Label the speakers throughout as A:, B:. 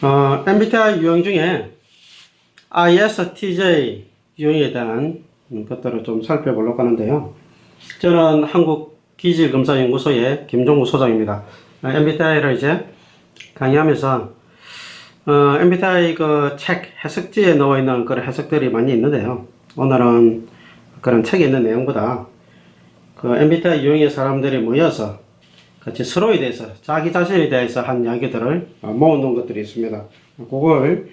A: MBTI 유형 중에 ISTJ 유형에 대한 것들을 좀 살펴보려고 하는데요. 저는 한국기질검사연구소의 김종우 소장입니다. MBTI를 이제 강의하면서 MBTI 그 책 해석지에 나와 있는 그런 해석들이 많이 있는데요. 오늘은 그런 책에 있는 내용보다 그 MBTI 유형의 사람들이 모여서 같이 서로에 대해서 자기 자신에 대해서 한 이야기들을 모아놓은 것들이 있습니다. 그걸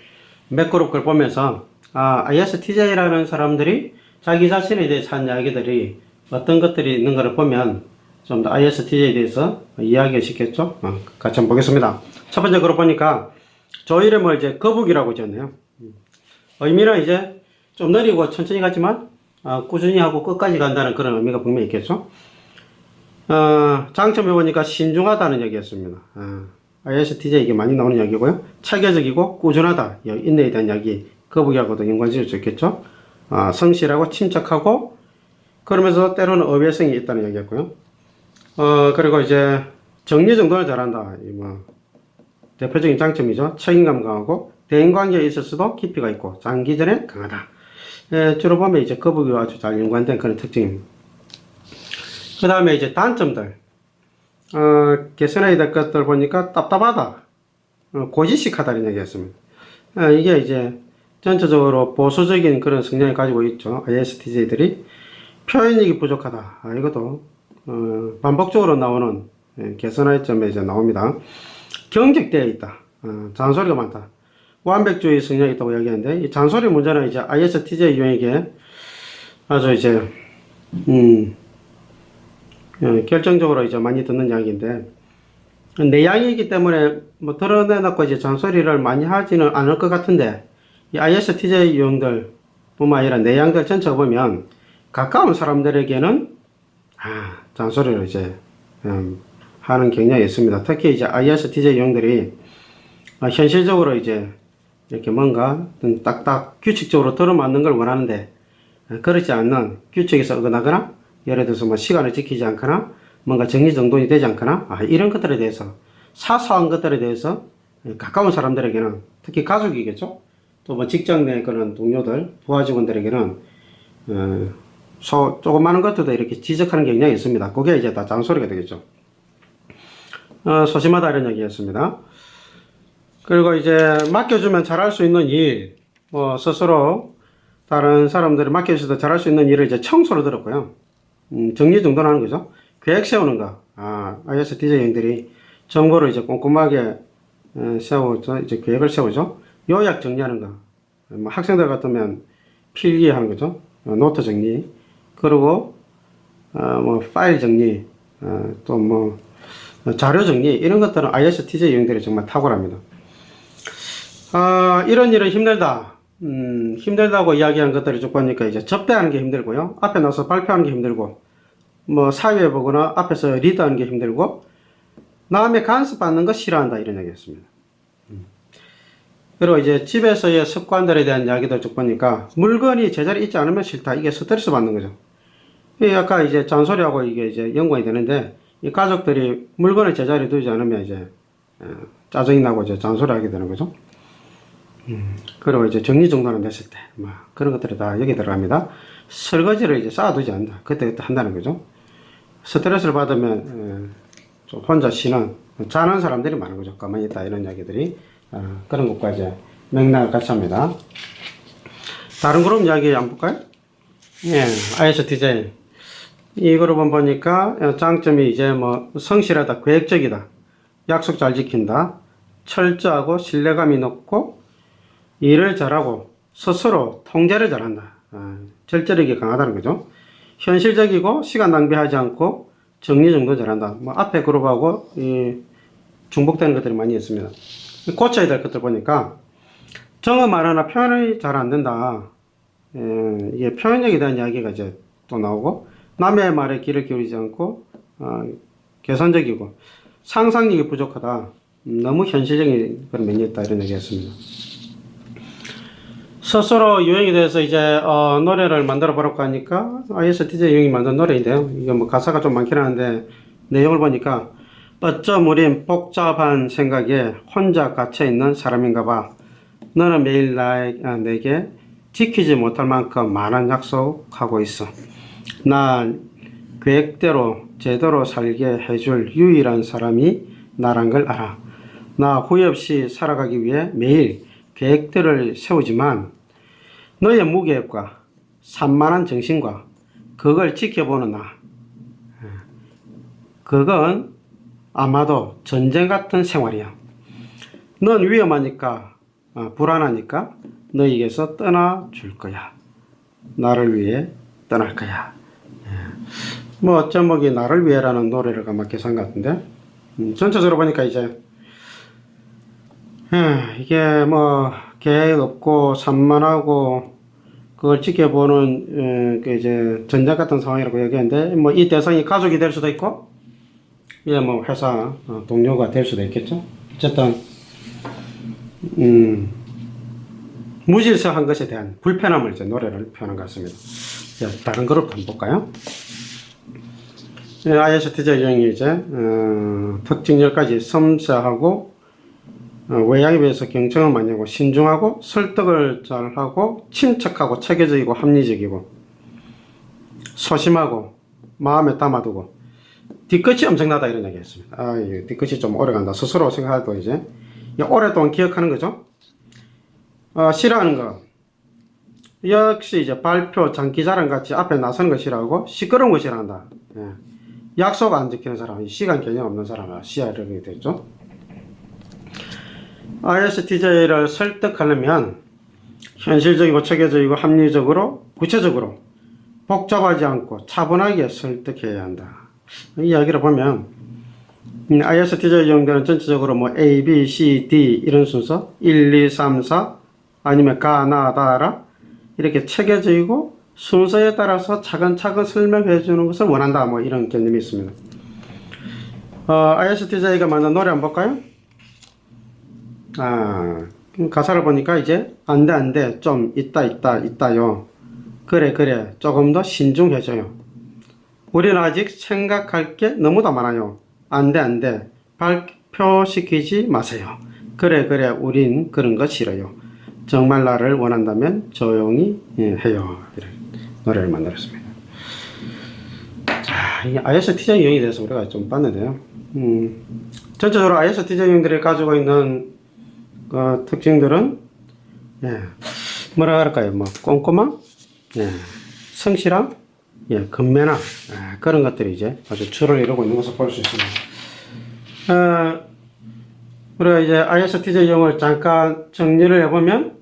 A: 몇 그룹을 보면서 ISTJ라는 사람들이 자기 자신에 대해서 한 이야기들이 어떤 것들이 있는 것을 보면 좀 더 ISTJ에 대해서 이야기가 쉽겠죠? 같이 한번 보겠습니다. 첫 번째 그룹 보니까 저 이름을 이제 거북이라고 지었네요. 의미는 이제 좀 느리고 천천히 가지만 꾸준히 하고 끝까지 간다는 그런 의미가 분명히 있겠죠? 장점에 보니까 신중하다는 얘기였습니다. ISTJ 이게 많이 나오는 이야기고요. 체계적이고 꾸준하다. 인내에 대한 이야기. 거북이하고도 연관지을 수 있겠죠? 성실하고 침착하고 그러면서 때로는 어배성이 있다는 얘기였고요. 그리고 이제 정리정돈을 잘한다. 대표적인 장점이죠. 책임감 강하고 대인관계에 있어서도 깊이가 있고 장기전에 강하다. 주로 보면 이제 거북이와 아주 잘 연관된 그런 특징입니다. 그 다음에 이제 단점들. 개선해야 될 것들 보니까 답답하다. 고지식하다는 얘기였습니다. 이게 이제 전체적으로 보수적인 그런 성향을 가지고 있죠. ISTJ들이 표현력이 부족하다. 이것도 반복적으로 나오는 개선할 점에 이제 나옵니다. 경직되어 있다. 잔소리가 많다. 완벽주의 성향이 있다고 이야기하는데 이 잔소리 문제는 이제 ISTJ 유형에게 아주 이제 결정적으로 이제 많이 듣는 이야기인데 내향이기 때문에 뭐 드러내놓고 이제 잔소리를 많이 하지는 않을 것 같은데 이 ISTJ 유형들 뿐만 아니라 내향들 전체가 보면 가까운 사람들에게는 잔소리를 이제 하는 경향이 있습니다. 특히 이제 ISTJ 유형들이 현실적으로 이제 이렇게 뭔가 딱딱 규칙적으로 들어맞는 걸 원하는데 그렇지 않는 규칙에서 어긋나거나 예를 들어서 뭐 시간을 지키지 않거나 뭔가 정리정돈이 되지 않거나 이런 것들에 대해서 사소한 것들에 대해서 가까운 사람들에게는 특히 가족이겠죠. 또 뭐 직장 내 그런 동료들 부하 직원들에게는 조그마한 것들도 이렇게 지적하는 경향이 있습니다. 그게 이제 다 잔소리가 되겠죠. 소심하다 이런 얘기였습니다. 그리고 이제 맡겨주면 잘할 수 있는 일, 스스로 다른 사람들이 맡겨주셔도 잘할 수 있는 일을 이제 청소로 들었고요. 정리정돈하는 거죠. 계획 세우는 거. ISTJ들이 정보를 이제 꼼꼼하게 세우죠. 이제 계획을 세우죠. 요약 정리하는 거. 뭐 학생들 같으면 필기하는 거죠. 노트 정리. 그리고 뭐 파일 정리. 또 뭐 자료 정리. 이런 것들은 ISTJ 유형들이 정말 탁월합니다. 이런 일은 힘들다. 힘들다고 이야기한 것들을 쭉 보니까 이제 접대하는 게 힘들고요. 앞에 나서 발표하는 게 힘들고, 뭐 사회에 보거나 앞에서 리드하는 게 힘들고, 남의 간섭받는 거 싫어한다. 이런 얘기였습니다. 그리고 이제 집에서의 습관들에 대한 이야기도 쭉 보니까 물건이 제자리에 있지 않으면 싫다. 이게 스트레스 받는 거죠. 아까 이제 잔소리하고 이게 이제 연관이 되는데, 이 가족들이 물건을 제자리에 두지 않으면 이제 짜증이 나고 이제 잔소리하게 되는 거죠. 그리고 이제 정리정돈을 냈을 때, 그런 것들이 다 여기 들어갑니다. 설거지를 이제 쌓아두지 않는다. 그때 한다는 거죠. 스트레스를 받으면, 좀 혼자 쉬는, 자는 사람들이 많은 거죠. 가만히 있다. 이런 이야기들이. 그런 것과 이제 맥락을 같이 합니다. 다른 그룹 이야기 한번 볼까요? ISTJ. 이 그룹은 보니까 장점이 이제 뭐 성실하다, 계획적이다, 약속 잘 지킨다, 철저하고 신뢰감이 높고, 일을 잘하고 스스로 통제를 잘한다. 절제력이 강하다는 거죠. 현실적이고 시간 낭비하지 않고 정리정돈 잘한다. 뭐 앞에 그룹하고 중복되는 것들이 많이 있습니다. 고쳐야 될 것들 보니까 정어 말하나 표현이 잘 안 된다. 이게 표현력에 대한 이야기가 이제 또 나오고 남의 말에 귀를 기울이지 않고 계산적이고 상상력이 부족하다. 너무 현실적인 그런 면이 있다. 이런 얘기였습니다. 스스로 유형에 대해서 이제 노래를 만들어 보려고 하니까 ISTJ 유형이 만든 노래인데요. 이게 뭐 가사가 좀 많긴 하는데 내용을 보니까 어쩜 우린 복잡한 생각에 혼자 갇혀있는 사람인가 봐. 너는 매일 내게 지키지 못할 만큼 많은 약속하고 있어. 난 계획대로 제대로 살게 해줄 유일한 사람이 나란 걸 알아. 나 후회 없이 살아가기 위해 매일 계획들을 세우지만 너의 무계획과 산만한 정신과 그걸 지켜보는 나. 그건 아마도 전쟁 같은 생활이야. 넌 위험하니까, 불안하니까 너에게서 떠나줄 거야. 나를 위해 떠날 거야. 뭐 제목이 나를 위해라는 노래를 아마 개선 같은데 전체적으로 보니까 이제 이게 뭐 계획 없고 산만하고 그걸 지켜보는 그 이제 전쟁 같은 상황이라고 얘기했는데 뭐 이 대상이 가족이 될 수도 있고 예 뭐 회사 동료가 될 수도 있겠죠. 어쨌든 무질서한 것에 대한 불편함을 이제 노래를 표현한 것 같습니다. 자, 다른 그룹 한번 볼까요? ISTJ 유형이 이제 특징 10가지 섬세하고 외향에 비해서 경청을 많이 하고 신중하고 설득을 잘하고 침착하고 체계적이고 합리적이고 소심하고 마음에 담아두고 뒤끝이 엄청나다 이런 얘기 했습니다. 이 뒤끝이 좀 오래간다 스스로 생각해도 이제 오랫동안 기억하는 거죠. 싫어하는 거 역시 이제 발표 장기자랑 같이 앞에 나서는 거 싫어하고 시끄러운 거 싫어한다. 약속 안 지키는 사람, 시간 개념 없는 사람을 CR이 되죠. ISTJ를 설득하려면 현실적이고 체계적이고 합리적으로 구체적으로 복잡하지 않고 차분하게 설득해야 한다. 이 이야기를 보면 ISTJ 유형들은 전체적으로 뭐 A, B, C, D 이런 순서 1, 2, 3, 4 아니면 가, 나, 다라 이렇게 체계적이고 순서에 따라서 차근차근 설명해 주는 것을 원한다 뭐 이런 개념이 있습니다. ISTJ가 만든 노래 한번 볼까요? 가사를 보니까 이제 안돼 좀 있다요. 그래 조금 더 신중해져요. 우리는 아직 생각할 게 너무도 많아요. 안돼 발표시키지 마세요. 그래 우린 그런 거 싫어요. 정말 나를 원한다면 조용히 해요. 이런 노래를 만들었습니다. 자, 이 ISTJ 유형에 대해서 우리가 좀 봤는데요. 전체적으로 ISTJ 유형들이 가지고 있는 특징들은 뭐라 할까요? 뭐 꼼꼼함, 성실함, 근면함 그런 것들이 이제 아주 주를 이루고 있는 것을 볼 수 있습니다. 우리가 이제 ISTJ 유형을 잠깐 정리를 해보면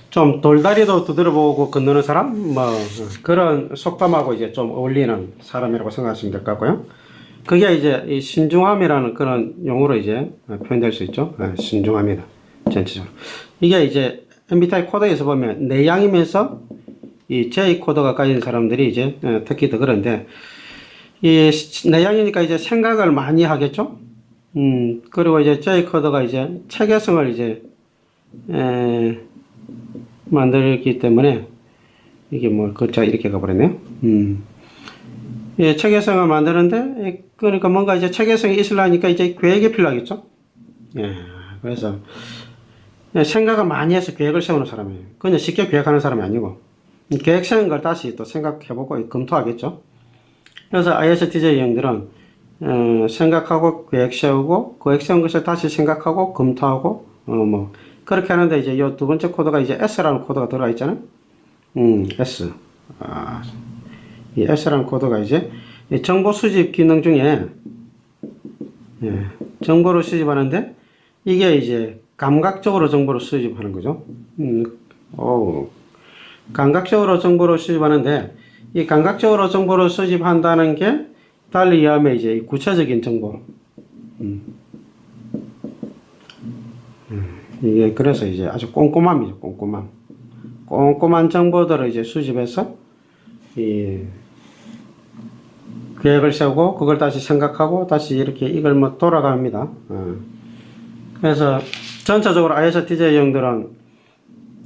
A: 좀 돌다리도 두드려보고 건너는 사람 뭐 그런 속담하고 이제 좀 어울리는 사람이라고 생각하시면 될 것 같고요. 그게 이제 이 신중함이라는 그런 용어로 이제 표현될 수 있죠. 신중함이다. 전체적으로. 이게 이제 MBTI 코드에서 보면 내향이면서 이 J 코드가 가진 사람들이 이제 특히 더 그런데 이 내향이니까 이제 생각을 많이 하겠죠. 그리고 이제 J 코드가 이제 체계성을 이제 만들기 때문에 이게 뭐 글자 이렇게 가버렸네요. 체계성을 만드는데 그러니까 뭔가 이제 체계성이 있으려니까 이제 계획이 필요하겠죠. 그래서 생각을 많이 해서 계획을 세우는 사람이에요. 그냥 쉽게 계획하는 사람이 아니고 계획 세운 걸 다시 또 생각해보고 검토하겠죠. 그래서 ISTJ 형들은 생각하고 계획 세우고 계획 세운 것을 다시 생각하고 검토하고 뭐 그렇게 하는데 이제 이 두 번째 코드가 이제 S라는 코드가 들어가 있잖아요. S. 이 S라는 코드가 이제 정보 수집 기능 중에 정보를 수집하는데 이게 이제 감각적으로 정보를 수집하는 거죠. 감각적으로 정보를 수집하는데 이 감각적으로 정보를 수집한다는 게 달리 이해하면 이제 구체적인 정보. 이게 그래서 이제 아주 꼼꼼함이죠. 꼼꼼한 정보들을 이제 수집해서 이 계획을 세우고 그걸 다시 생각하고 다시 이렇게 이걸 뭐 돌아갑니다. 그래서 전체적으로 ISTJ 형들은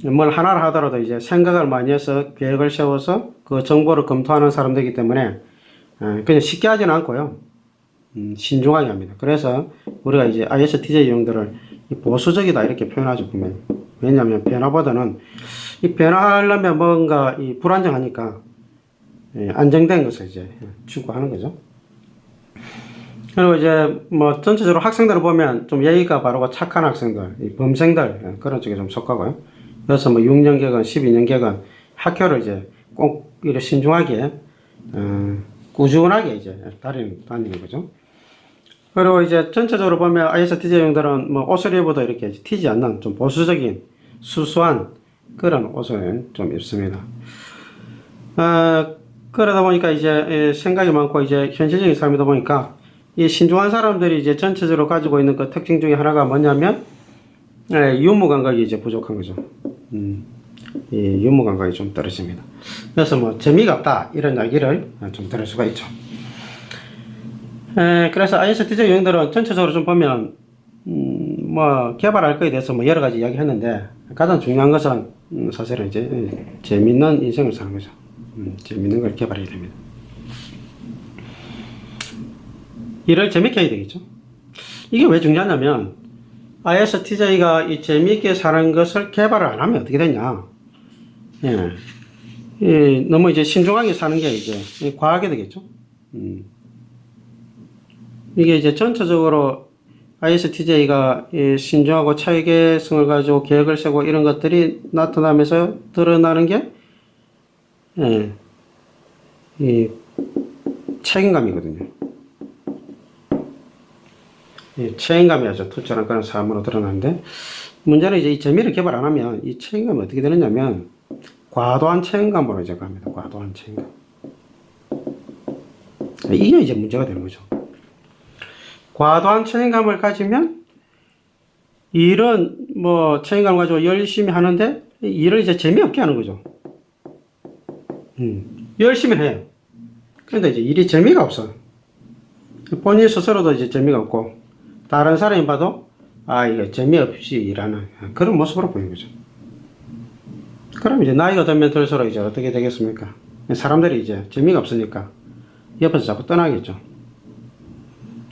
A: 뭘 하나를 하더라도 이제 생각을 많이 해서 계획을 세워서 그 정보를 검토하는 사람들이기 때문에 그냥 쉽게 하지는 않고요. 신중하게 합니다. 그래서 우리가 이제 ISTJ 유형들을 보수적이다 이렇게 표현하죠, 보면. 왜냐하면 변화보다는 이 변화하려면 뭔가 이 불안정하니까 안정된 것을 이제 추구하는 거죠. 그리고 이제 뭐 전체적으로 학생들을 보면 좀 예의가 바르고 착한 학생들, 이 범생들 그런 쪽에 좀 속하고요. 그래서 뭐 6년 개건, 12년 개건 학교를 이제 꼭 이렇게 신중하게 꾸준하게 이제 다니는 거죠. 그리고 이제 전체적으로 보면 ISTJ형들은 뭐 옷을 입어도 이렇게 튀지 않는 좀 보수적인 수수한 그런 옷을 좀 입습니다. 그러다 보니까 이제 생각이 많고 이제 현실적인 삶이다 보니까 이 신중한 사람들이 이제 전체적으로 가지고 있는 그 특징 중에 하나가 뭐냐면 유무 감각이 이제 부족한 거죠. 이 유무 감각이 좀 떨어집니다. 그래서 뭐 재미가 없다 이런 이야기를 좀 들을 수가 있죠. 그래서 ISTJ 유형들은 전체적으로 좀 보면 뭐 개발할 거에 대해서 뭐 여러 가지 이야기했는데 가장 중요한 것은 사실은 이제 재밌는 인생을 사는 거죠. 재밌는 걸 개발해야 됩니다. 일을 재밌게 해야 되겠죠. 이게 왜 중요하냐면 ISTJ가 이 재미있게 사는 것을 개발을 안 하면 어떻게 되냐. 너무 이제 신중하게 사는 게 이제 과하게 되겠죠. 이게 이제 전체적으로 ISTJ가 신중하고 차이계성을 가지고 계획을 세고 이런 것들이 나타나면서 드러나는 게 이 책임감이거든요. 책임감이 아주 투철한 그런 사람으로 드러나는데 문제는 이제 이 재미를 개발 안 하면 이 책임감이 어떻게 되느냐면 과도한 책임감으로 이제 갑니다. 과도한 책임감. 이게 이제 문제가 되는 거죠. 과도한 책임감을 가지면 일은 뭐 책임감을 가지고 열심히 하는데 일을 이제 재미없게 하는 거죠. 열심히 해요. 그런데 이제 일이 재미가 없어. 본인 스스로도 이제 재미가 없고 다른 사람이 봐도 이거 재미없이 일하는 그런 모습으로 보이는 거죠. 그럼 이제 나이가 들면 들수록 이제 어떻게 되겠습니까? 사람들이 이제 재미가 없으니까 옆에서 자꾸 떠나겠죠.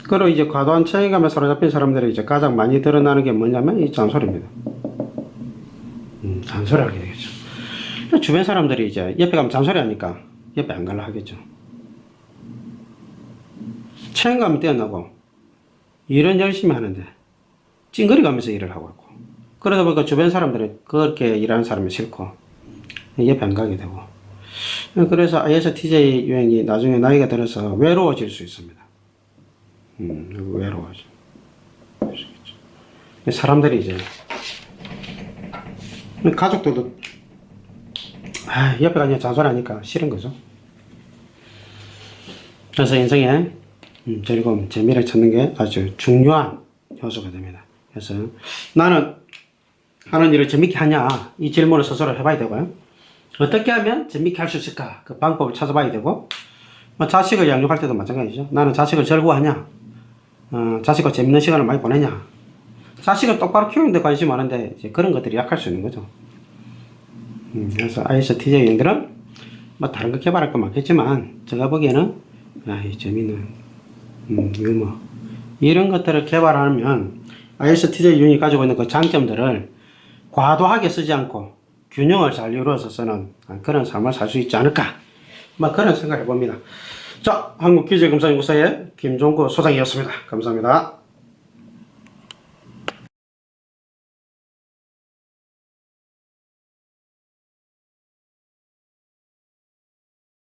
A: 그리고 이제 과도한 책임감에 사로잡힌 사람들이 이제 가장 많이 드러나는 게 뭐냐면 이 잔소리입니다. 잔소리 하게 되겠죠. 주변 사람들이 이제 옆에 가면 잔소리 하니까 옆에 안 갈라 하겠죠. 책임감이 뛰어나고 일은 열심히 하는데 찡그리 가면서 일을 하고 있고 그러다 보니까 주변 사람들은 그렇게 일하는 사람이 싫고 옆에 안 가게 되고 그래서 ISTJ 유형이 나중에 나이가 들어서 외로워질 수 있습니다. 외로워져. 사람들이 이제 가족들도 옆에 가냐 잔소리 하니까 싫은 거죠. 그래서 인생에 즐거움, 재미를 찾는 게 아주 중요한 요소가 됩니다. 그래서 나는 하는 일을 재밌게 하냐 이 질문을 스스로 해봐야 되고요. 어떻게 하면 재밌게 할 수 있을까 그 방법을 찾아봐야 되고 자식을 양육할 때도 마찬가지죠. 나는 자식을 즐거워하냐 자식과 재밌는 시간을 많이 보내냐 자식을 똑바로 키우는 데 관심이 많은데 이제 그런 것들이 약할 수 있는 거죠. 그래서 ISTJ인들은 뭐 다른 거 개발할 거 많겠지만 제가 보기에는 재미있는 유머 이런 것들을 개발하면 ISTJ 유형이 가지고 있는 그 장점들을 과도하게 쓰지 않고 균형을 잘 이루어서 쓰는 그런 삶을 살 수 있지 않을까 그런 생각을 해봅니다. 자, 한국기재검사연구소의 김종구 소장이었습니다. 감사합니다.